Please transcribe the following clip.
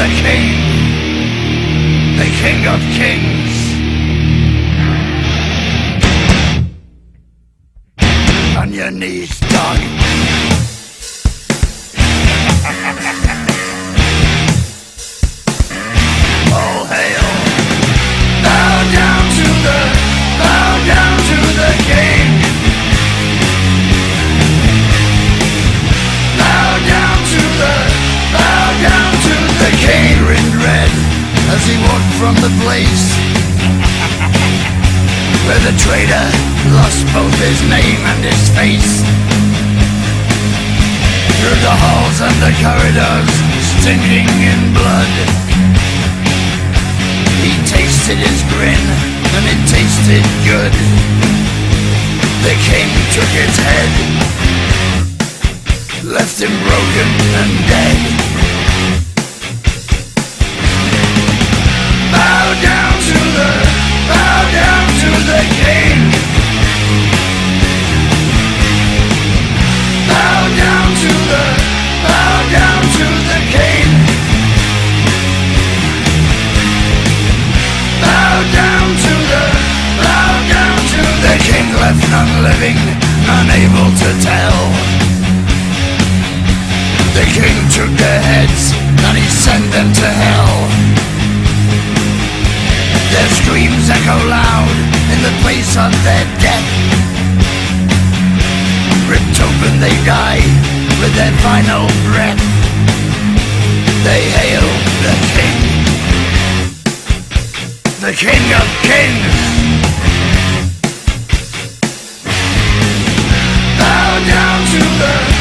the king, the king of kings. On your knees, dog. All hail. Bow down to the king. Bow down to the king. Grinned red as he walked from the place where the traitor lost both his name and his face. Through the halls and the corridors, stinking in blood, he tasted his grin, and it tasted good. The king took his head, left him broken and dead. Bow down to the king. Bow down to the king. Bow down to the king. Left none living, unable to tell. The king took their heads and he sent them to hell. Their screams echo loud in the place of their death. Ripped open they die with their final breath. They hail the king of kings. Bow down to the